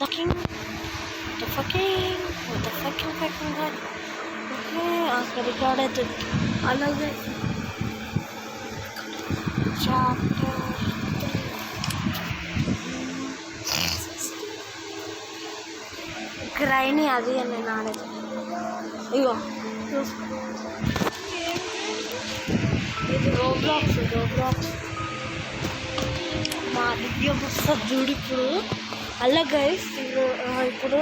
fucking, what the fucking god. Okay, అక్కడ record అవుతుంది. అలాగే చాప్టర్ గ్రైని అది అని నాడేది. ఇగో ఇది రోబ్లాక్స్ మా దివ్య వస్తుంది చూడు ఇప్పుడు. అలా గైస్ ఇప్పుడు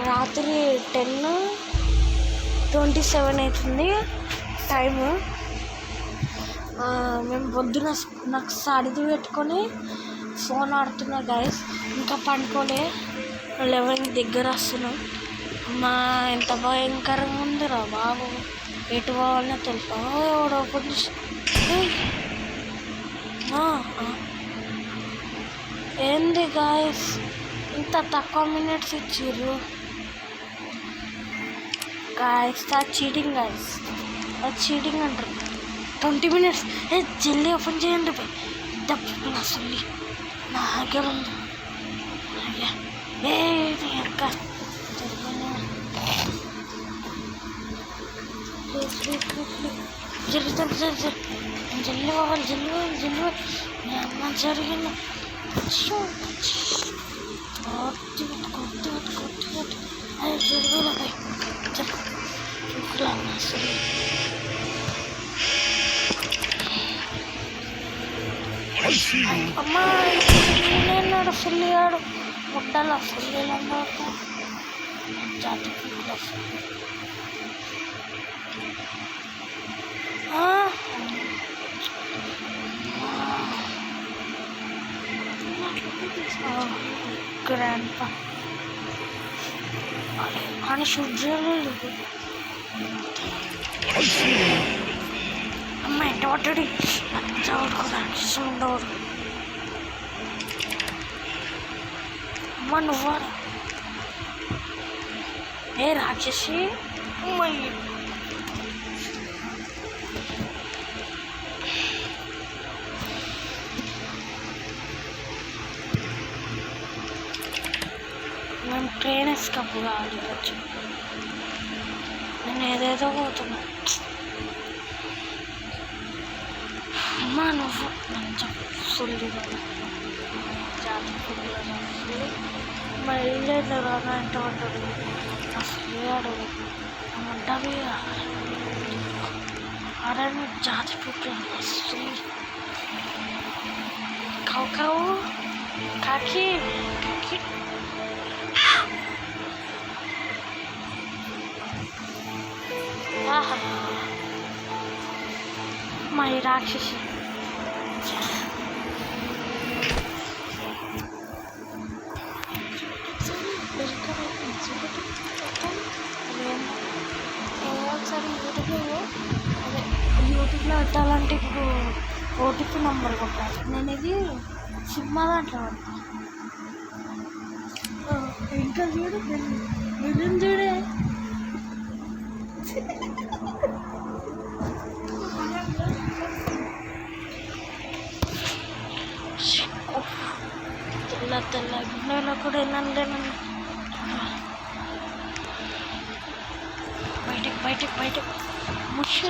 రాత్రి 10:27 అవుతుంది టైము. మేము పొద్దున నాకు సడిది పెట్టుకొని ఫోన్ ఆడుతున్నా గైస్. ఇంకా పండుకోలే, 11 దగ్గర వస్తున్నాం. మా ఎంత భయంకరంగా ఉందిరా బాబు, ఎటు పోవాలనే తెలుసు. ఎవడో కొంచెం ఏంది గాయస్ ఇంత తక్కువ మినిట్స్ ఇచ్చిర్రు గాయస్. అది చీటింగ్ గాయస్, అది చీటింగ్ అంటారు. 20 minutes జల్దీ ఓపెన్ చేయండి పోయి. తప్పకుండా అసలు నా దగ్గర ఉంది. అయ్యా ఏది అక్క జల్లి పోవాలి, జల్లి అమ్మ జరిగింది. కొట్టి అది జరుగులపై అసలు అమ్మా నేనాడు ఫుల్ ఆడు ముడ్డల ఫుల్ జాతి గ్రాండ్ పా అని షూట్ చేయలేదు. అమ్మ ఎంత పడ్డాడు చదువు కూడా ఇష్టం ఉండవు. అమ్మ నువ్వా ఏ రాక్షసి అమ్మాయి. మేము ట్రైన్ ఎస్కప్పు కావాలి వచ్చి. నేను ఏదేదో పోతున్నా. అమ్మా నువ్వు మంచిగా ఫుల్ జాతి ఫుల్ మళ్ళీ రానా ఎంత పడ్డాడు అసలు అడుగు అమ్మంటావి ఆడని జాతి పుట్టు అసలు కావు కాకి మా ఈ రాక్షసి ఒకసారి యూట్యూబ్లో పెట్టాలంటే ఇప్పుడు ఓటీపీ నెంబర్ కొట్టాలి. నేను ఇది సినిమా దాంట్లో పడతాను. ఇంకా చూడు విలన్ చూడే తెల్ల గిన్నెలో కూడా వెళ్ళలేనండి. బయటకు ముషి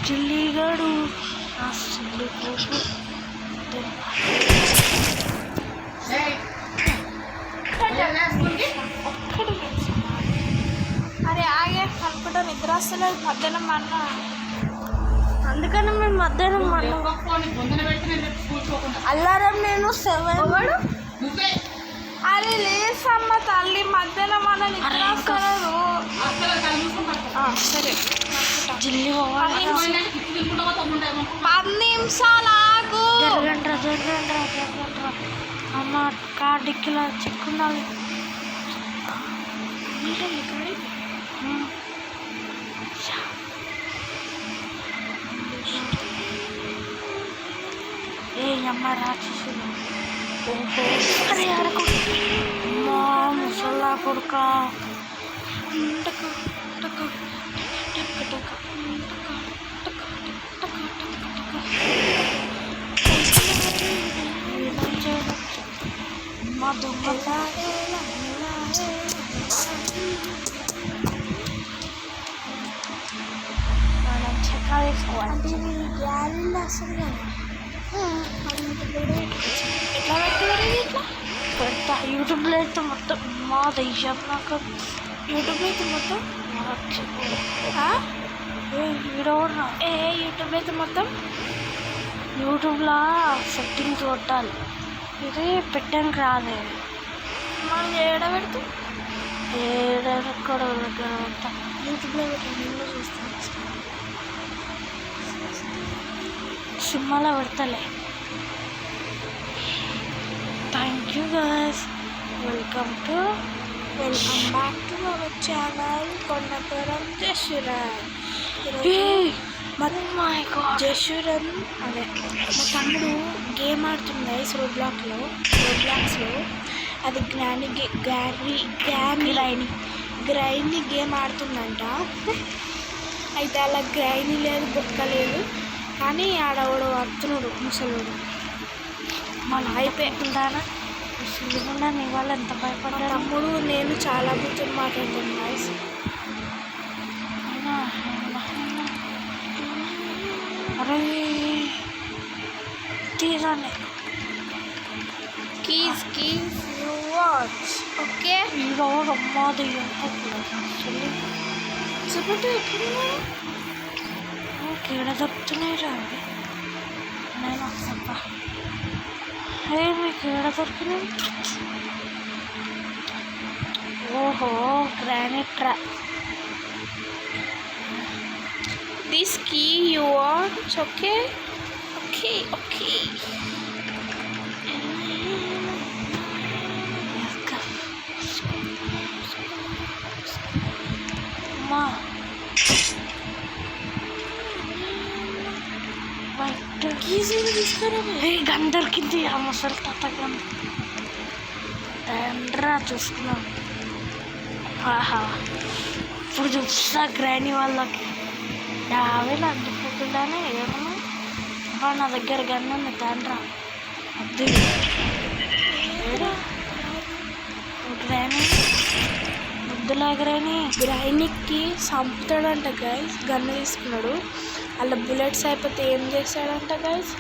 జల్లిగాడు అసలు అరే ఆగే అనుకుంటా నిద్ర వస్తలేదు మధ్యాహ్నం అన్న. అందుకని మేము మధ్యాహ్నం అల్లారం నేను 7. అరే లేసమ్మ తల్లి మధ్యాహ్నం అన్న నిద్ర వస్తలేదు. సరే జిల్లి 10 నిమిషాలు ఆగు. జరగండి అమ్మ కార్ డిక్కీలో చిక్కుండాలి. ఏ అమ్మ రాక్షసులు అరే అరకు మా ముసల్లా కొడుక మా దొంగ మనం చెక్క వేసుకోవాలి. అంటే ఇది గ్యాలరీలో వస్తుంది కదా, ఎట్లా పెట్టుకోవాలి ఇట్లా పెడతా యూట్యూబ్లో అయితే మొత్తం మా దేశం నాకు యూట్యూబ్లో అయితే మొత్తం వీడియో యూట్యూబ్లో అయితే మొత్తం యూట్యూబ్లో సెట్టింగ్స్ కొట్టాలి. ఇది పెట్టడానికి రాదే. మనం ఏడ పెడతాం ఏడెక్కడ దగ్గర పెడతా. యూట్యూబ్లో పెట్టండి, నేను చూస్తాను. సినిమాలో పెడతలే. Thank you guys, welcome back to our channel Kondapuram Jashwaraj. My god, Jashwaran అదే మా తమ్ముడు గేమ్ ఆడుతుంది రోబ్లాక్స్లో. అది గ్రైండ్ గేమ్ ఆడుతుందంట. అయితే అలా గ్రైండ్ లేదు, బొక్క లేదు, కానీ ఆడవాడు వస్తున్నాడు ముసలోడు. మన అయిపోయిందానా ముసలిగుండా నీ వాళ్ళు ఎంత భయపడ్డా. తమ్ముడు నేను చాలా బుద్ధులు మాట్లాడుతున్నాను గాయ్స్. అరే తీరానే కీస్ యూ వాచ్. ఓకే ఈడో రమ్మాది చెప్పండి ఎక్కడ కీడ దొరుకుతున్నాయి రా అవి. నేను చెప్ప మీకు కీడ దొరికినాయి. ఓహో గ్రానైట్ రా. this key you want. Okay. అమ్మా బయట ఈజీగా తీసుకురా. గన్ దొరికింది. ఆ ముసలి తాత గన్ తండ్రా చూసుకున్నాం. ఆహా ఇప్పుడు చూస్తా గ్రాని వాళ్ళకి యావేలా అడ్డుకుంటుందానే ఏమన్నా. నా దగ్గర గన్ ఉంది తండ్రా. అది గ్రాని ముద్దులా గ్రైనిక్కి చంపుతాడంట గైస్. గన్ను తీసుకున్నాడు, అలా బుల్లెట్స్ అయిపోతే ఏం చేస్తాడంట గైస్.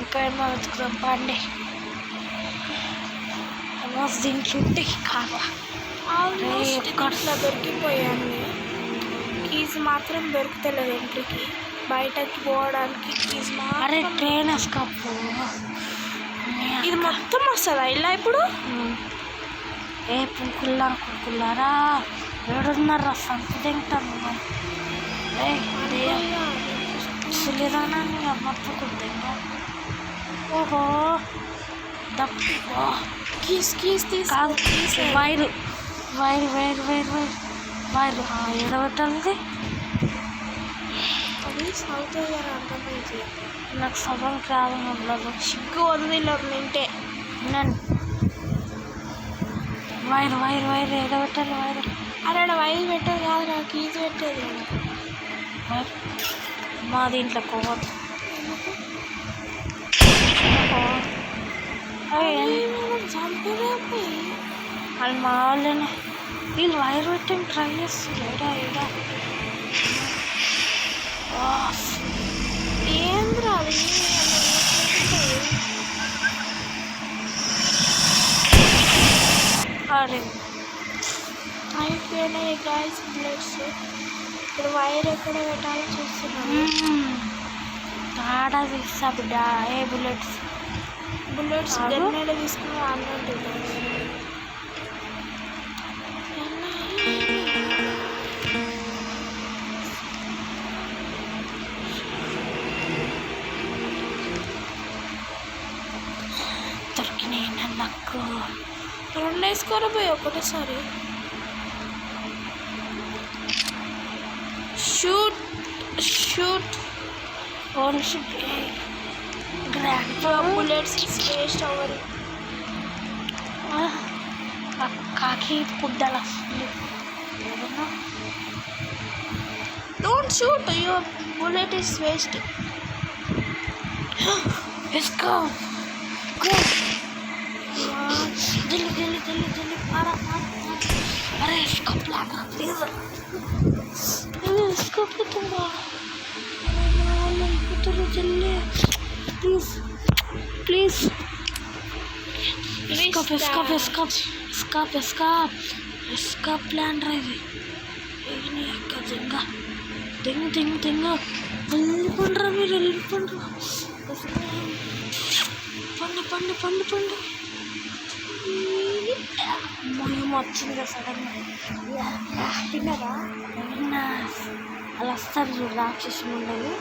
ఇంకా ఏమో వెతుకుదాం పండి. ఏమో దీంట్లో ఉంటే కావా ఇట్లా దొరికిపోయాను. కీస్ మాత్రం దొరుకుతలేదు ఎంట్రీకి, బయటకి పోవడానికి కీస్. అరే ట్రైన్ వేసుకోపో. ఇది మొత్తం వస్తుందా ఇలా ఇప్పుడు? ఏ పుంకుల్లారా ఏడున్నారా సంపు తింటాను. సులిరానా అమ్మప్పుకుంది. ఓహో దప్పు కీస్ కాదు వైరు ఏడబెట్టాలి. అది సౌత్ ఏరియా అర్థమైంది నాకు సగం రాదు. ఉండదు సిగ్గు వదిలి నింటే నేను వైరు ఏడబెట్టాలి. అరే వైర్ పెట్టేది కాదు, నాకు కీస్ పెట్టేది. మా దీంట్లో కోవద్దు. చంపేపోయి వాళ్ళు మా వాళ్ళనే వీళ్ళు వైర్ పెట్టని ట్రై చేస్తారు. ఏడా ఏంద్రా అది? అరే అయిపోయినాయి గాయస్ బుల్లెట్స్. ఇప్పుడు వైర్ ఎక్కడ పెట్టాలో చూస్తున్నాను. తాడా తీస్తా బిడ్డ. బుల్లెట్స్ గన్నెడ తీసుకుని అన్నట్టు దొరికినాయి. నాకు రెండు వేసుకోరా పోయి ఒకటేసారి. Shoot only grand bullets waste అవ్వరు. కాకి పుద్దల don't shoot, your bullet is waste. इसको जल्दी जल्दी जल्दी जल्दी मारा मार मार अरे इसको प्लान प्लीज इसको कितना तो जल्दी please please escape escape escape escape escape escape plan drive ini kajenga ting ting ting వెళ్ళిపోండ్రా మీరు వెళ్ళిపోండ్రా పండు పండు పండు పండు మేము వచ్చింది కదా సడన్గా తిన్నారా అలా వస్తారు చూడు రాక్షసు ఉండదు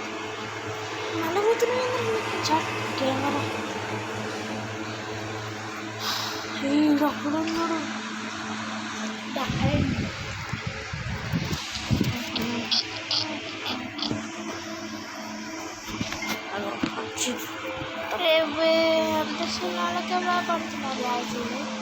మళ్ళీ పోతున్నాయి చాట్ కెమెరా అప్పుడు ఉన్నాడు అంత చిన్నాళ్ళకే బాగా పడుతున్నారు